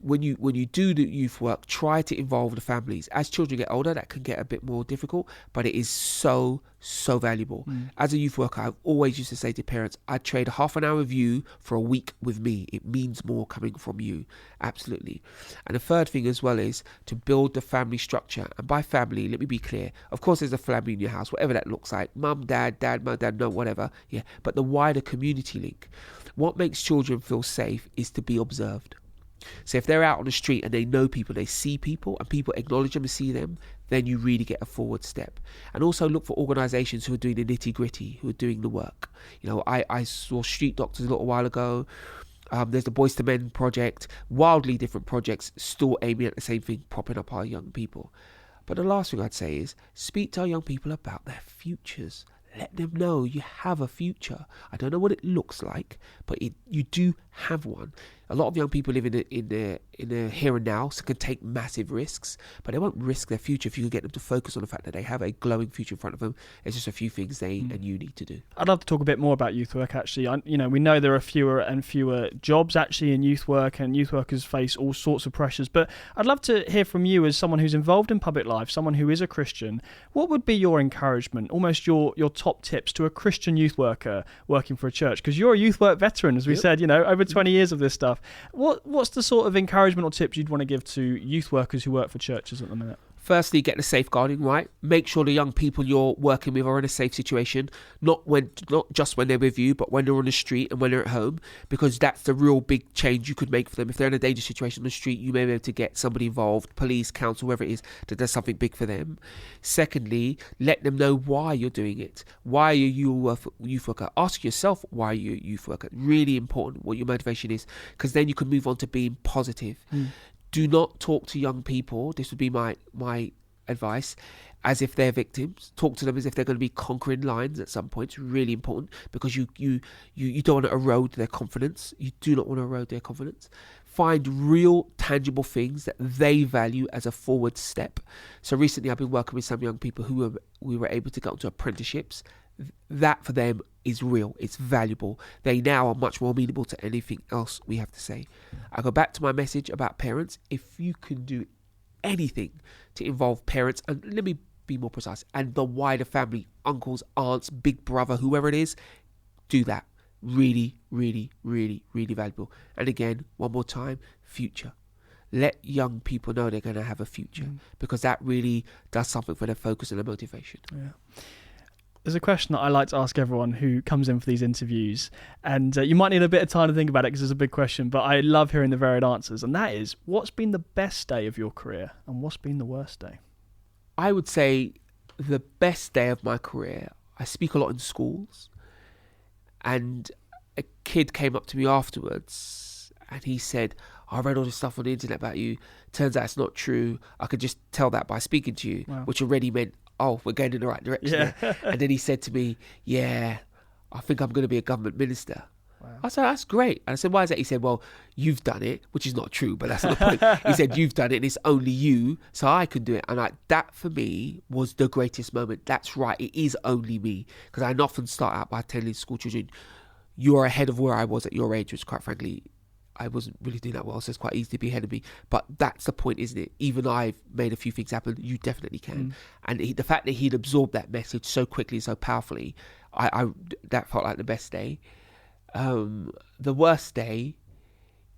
when you do the youth work, try to involve the families. As children get older, that can get a bit more difficult, but it is so valuable. As a youth worker, I've always used to say to parents, I'd trade a half an hour with you for a week with me. It means more coming from you. Absolutely. And the third thing as well is to build the family structure. And by family, let me be clear, of course there's a family in your house, whatever that looks like, mum, dad, mum, dad, no, whatever, yeah, but the wider community link. What makes children feel safe is to be observed. So if they're out on the street and they know people, they see people and people acknowledge them and see them, then you really get a forward step. And also look for organisations who are doing the nitty gritty, who are doing the work. You know, I saw Street Doctors a little while ago. There's the Boys to Men project, wildly different projects, still aiming at the same thing, propping up our young people. But the last thing I'd say is speak to our young people about their futures. Let them know you have a future. I don't know what it looks like, but you do have one. A lot of young people live in the here and now, so can take massive risks, but they won't risk their future if you can get them to focus on the fact that they have a glowing future in front of them. It's just a few things they and you need to do. I'd love to talk a bit more about youth work, actually. We know there are fewer and fewer jobs actually in youth work, and youth workers face all sorts of pressures, but I'd love to hear from you as someone who's involved in public life, someone who is a Christian. What would be your encouragement, almost your top tips to a Christian youth worker working for a church? Because you're a youth work veteran, as we said, over 20 years of this stuff. What's the sort of encouragement or tips you'd want to give to youth workers who work for churches at the minute? Firstly, get the safeguarding right. Make sure the young people you're working with are in a safe situation, not just when they're with you, but when they're on the street and when they're at home, because that's the real big change you could make for them. If they're in a dangerous situation on the street, you may be able to get somebody involved, police, council, whoever it is, that does something big for them. Secondly, let them know why you're doing it. Why are you a youth worker? Ask yourself why you're a youth worker. Really important what your motivation is, because then you can move on to being positive. Do not talk to young people, this would be my advice, as if they're victims. Talk to them as if they're going to be conquering lions at some point. It's really important, because you don't want to erode their confidence. You do not want to erode their confidence. Find real, tangible things that they value as a forward step. So recently I've been working with some young people we were able to get onto apprenticeships. That for them is real, it's valuable. They now are much more amenable to anything else we have to say. I go back to my message about parents. If you can do anything to involve parents, and let me be more precise, and the wider family, uncles, aunts, big brother, whoever it is, do that. Really, really, really, really valuable. And again, one more time, future. Let young people know they're going to have a future, because that really does something for their focus and their motivation. Yeah. There's a question that I like to ask everyone who comes in for these interviews, and you might need a bit of time to think about it because it's a big question, but I love hearing the varied answers, and that is, what's been the best day of your career and what's been the worst day? I would say the best day of my career, I speak a lot in schools, and a kid came up to me afterwards and he said, I read all this stuff on the internet about you, turns out it's not true, I could just tell that by speaking to you. Wow. Which already meant, oh, we're going in the right direction. Yeah. And then he said to me, yeah, I think I'm going to be a government minister. Wow. I said, that's great. And I said, why is that? He said, well, you've done it, which is not true, but that's not the point. He said, you've done it and it's only you, so I can do it. And that for me was the greatest moment. That's right, it is only me. Because I often start out by telling school children, you're ahead of where I was at your age, which quite frankly, I wasn't really doing that well, so it's quite easy to be ahead of me. But that's the point, isn't it? Even I've made a few things happen, you definitely can. And the fact that he'd absorbed that message so quickly, so powerfully, that felt like the best day. The worst day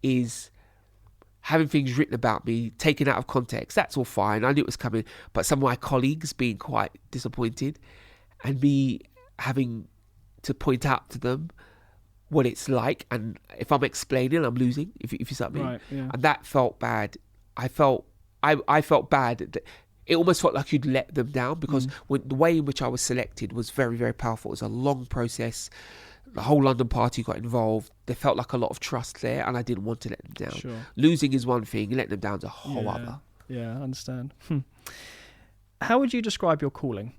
is having things written about me, taken out of context. That's all fine, I knew it was coming. But some of my colleagues being quite disappointed, and me having to point out to them what it's like, and if I'm explaining, I'm losing. If you see what I mean, Right, yeah. and that felt bad. I felt bad. It almost felt like you'd let them down, because the way in which I was selected was very, very powerful. It was a long process. The whole London party got involved. There felt like a lot of trust there, and I didn't want to let them down. Sure. Losing is one thing, letting them down is a whole other. Yeah, I understand. How would you describe your calling?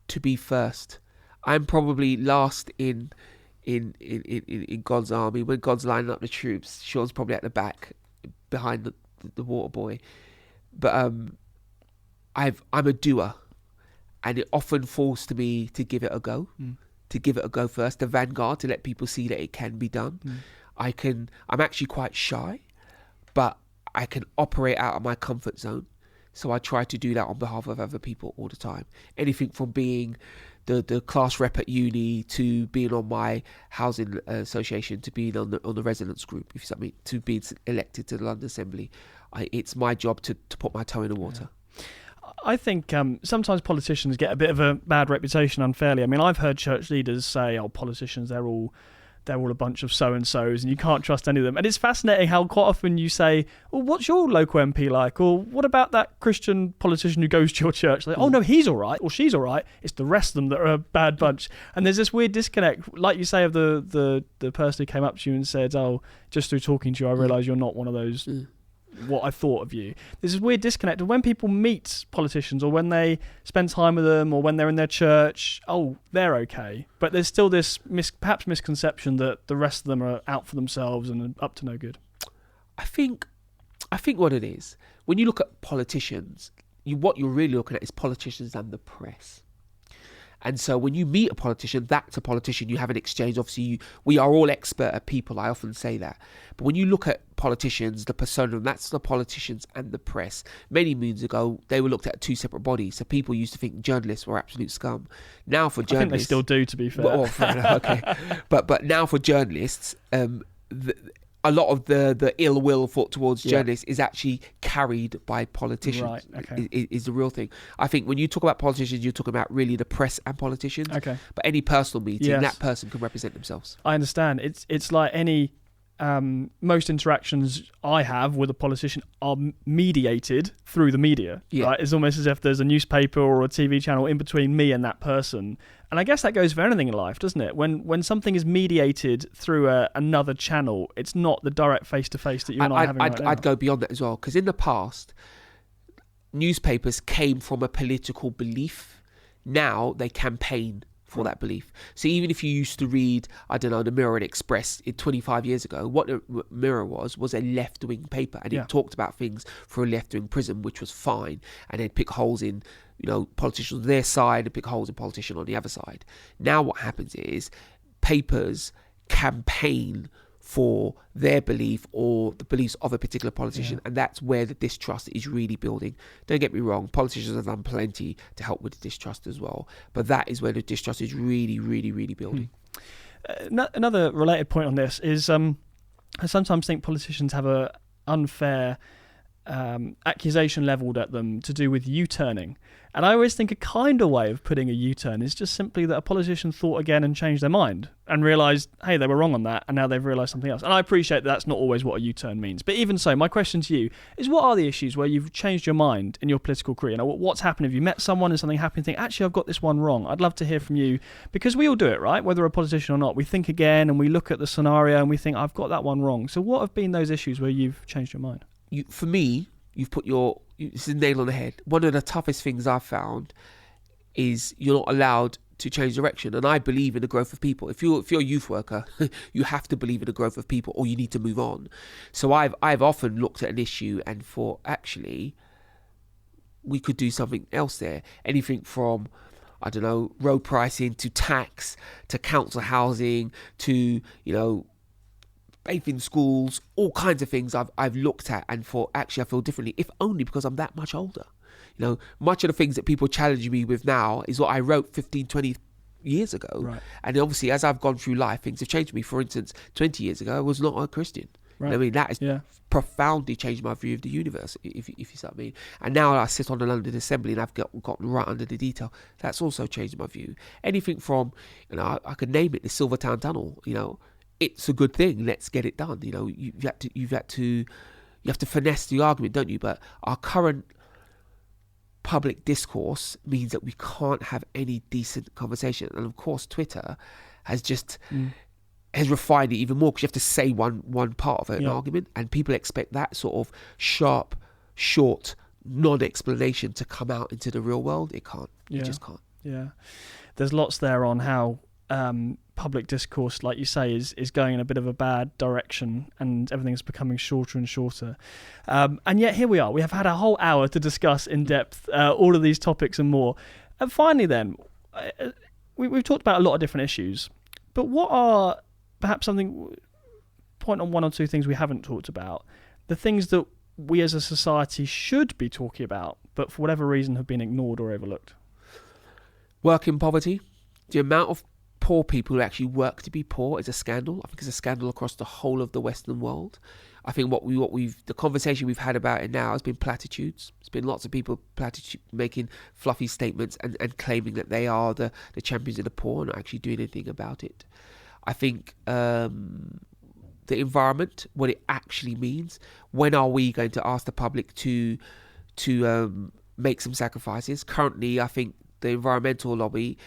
To be first. I'm probably last in God's army. When God's lining up the troops, Shaun's probably at the back behind the water boy. But I'm a doer, and it often falls to me to give it a go. To give it a go first, the vanguard, to let people see that it can be done. I'm actually quite shy, but I can operate out of my comfort zone. So I try to do that on behalf of other people all the time. Anything from being the class rep at uni, to being on my housing association, to being on the residents group, if you see what I mean, to being elected to the London Assembly. It's my job to put my toe in the water. I think sometimes politicians get a bit of a bad reputation unfairly. I mean, I've heard church leaders say, "Oh, politicians, they're all a bunch of so-and-sos and you can't trust any of them." And it's fascinating how quite often you say, "Well, what's your local MP like?" Or, "What about that Christian politician who goes to your church?" Like, "Oh, no, he's all right," or "She's all right." It's the rest of them that are a bad bunch. And there's this weird disconnect, like you say, of the person who came up to you and said, "Oh, just through talking to you, I realise you're not one of those what I thought of you." There's this weird disconnect of when people meet politicians, or when they spend time with them, or when they're in their church. Oh, they're okay, but there's still this perhaps misconception that the rest of them are out for themselves and up to no good. I think what it is, when you look at politicians, what you're really looking at is politicians and the press. And so when you meet a politician, that's a politician. You have an exchange. Obviously, we are all expert at people. I often say that. But when you look at politicians, the persona, that's the politicians and the press. Many moons ago, they were looked at two separate bodies. So people used to think journalists were absolute scum. Now for journalists... I think they still do, to be fair. Well, fair enough, okay. But now for journalists... a lot of the ill will towards journalists is actually carried by politicians. Right, okay. Is the real thing. I think when you talk about politicians, you're talking about really the press and politicians. Okay. But any personal meeting, that person can represent themselves. I understand. It's like any... most interactions I have with a politician are mediated through the media. Yeah. Right? It's almost as if there's a newspaper or a TV channel in between me and that person. And I guess that goes for anything in life, doesn't it? When something is mediated through another channel, it's not the direct face-to-face that you and I are having right now. I'd go beyond that as well, because in the past, newspapers came from a political belief. Now they campaign for that belief. So even if you used to read, I don't know, the Mirror and Express 25 years ago, what the Mirror was a left-wing paper, and it talked about things for a left-wing prism, which was fine, and they'd pick holes in, politicians on their side and pick holes in politicians on the other side. Now what happens is papers campaign for their belief or the beliefs of a particular politician, and that's where the distrust is really building. Don't get me wrong, politicians have done plenty to help with the distrust as well, but that is where the distrust is really, really, really building. Another related point on this is I sometimes think politicians have a unfair accusation levelled at them to do with U-turning. And I always think a kinder way of putting a U-turn is just simply that a politician thought again and changed their mind and realised, hey, they were wrong on that, and now they've realised something else. And I appreciate that that's not always what a U-turn means. But even so, my question to you is, what are the issues where you've changed your mind in your political career? What's happened? Have you met someone and something happened and think, actually, I've got this one wrong? I'd love to hear from you, because we all do it, right? Whether a politician or not, we think again and we look at the scenario and we think, I've got that one wrong. So what have been those issues where you've changed your mind? For me, you've put this is a nail on the head. One of the toughest things I've found is you're not allowed to change direction. And I believe in the growth of people. If you're a youth worker, you have to believe in the growth of people, or you need to move on. So I've often looked at an issue and thought, actually, we could do something else there. Anything from, I don't know, road pricing to tax to council housing to, bathing schools, all kinds of things I've looked at and thought, actually, I feel differently, if only because I'm that much older. Much of the things that people challenge me with now is what I wrote 15, 20 years ago. Right. And obviously, as I've gone through life, things have changed me. For instance, 20 years ago, I was not a Christian. Right. I mean, that has Yeah. profoundly changed my view of the universe, if you see what I mean. And now I sit on the London Assembly and I've gotten right under the detail. That's also changed my view. Anything from, I could name it the Silvertown Tunnel. It's a good thing. Let's get it done. You have to finesse the argument, don't you? But our current public discourse means that we can't have any decent conversation. And of course, Twitter has just has refined it even more, because you have to say one part of an argument, and people expect that sort of sharp, short, non-explanation to come out into the real world. It can't. It just can't. Yeah. There's lots there on how public discourse, like you say, is going in a bit of a bad direction, and everything's becoming shorter and shorter. And yet here we are. We have had a whole hour to discuss in depth all of these topics and more. And finally then, we've talked about a lot of different issues, but what are perhaps point on one or two things we haven't talked about, the things that we as a society should be talking about, but for whatever reason have been ignored or overlooked? Working poverty. The amount of poor people who actually work to be poor is a scandal. I think it's a scandal across the whole of the Western world. I think the conversation we've had about it now has been platitudes. It's been lots of people making fluffy statements and claiming that they are the champions of the poor and not actually doing anything about it. I think the environment, what it actually means. When are we going to ask the public to make some sacrifices? Currently, I think the environmental lobby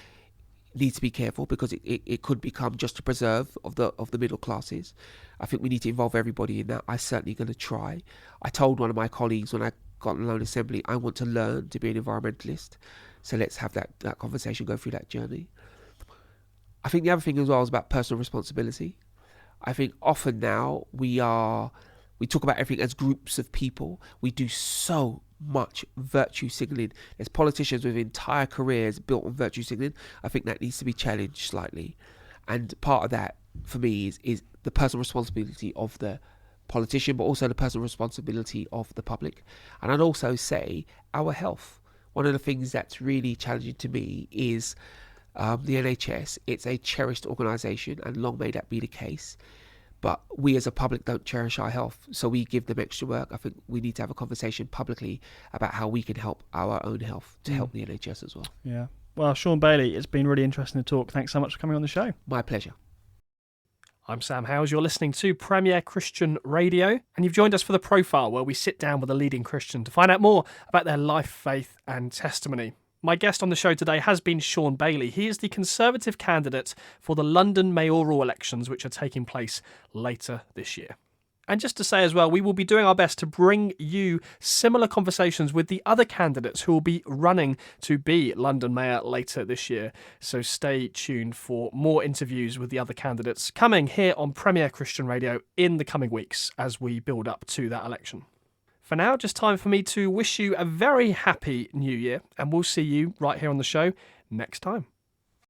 needs to be careful, because it could become just a preserve of the middle classes. I think we need to involve everybody in that. I'm certainly going to try. I told one of my colleagues when I got in the London Assembly, I want to learn to be an environmentalist. So let's have that conversation, go through that journey. I think the other thing as well is about personal responsibility. I think often now we talk about everything as groups of people. We do so much virtue signalling. There's politicians with entire careers built on virtue signalling. I think that needs to be challenged slightly. And part of that, for me, is the personal responsibility of the politician, but also the personal responsibility of the public. And I'd also say our health. One of the things that's really challenging to me is the NHS. It's a cherished organisation, and long may that be the case. But we as a public don't cherish our health, so we give them extra work. I think we need to have a conversation publicly about how we can help our own health to help the NHS as well. Yeah. Well, Shaun Bailey, it's been really interesting to talk. Thanks so much for coming on the show. My pleasure. I'm Sam Hales. You're listening to Premier Christian Radio, and you've joined us for The Profile, where we sit down with a leading Christian to find out more about their life, faith and testimony. My guest on the show today has been Shaun Bailey. He is the Conservative candidate for the London Mayoral elections, which are taking place later this year. And just to say as well, we will be doing our best to bring you similar conversations with the other candidates who will be running to be London Mayor later this year. So stay tuned for more interviews with the other candidates coming here on Premier Christian Radio in the coming weeks as we build up to that election. For now, just time for me to wish you a very happy new year, and we'll see you right here on the show next time.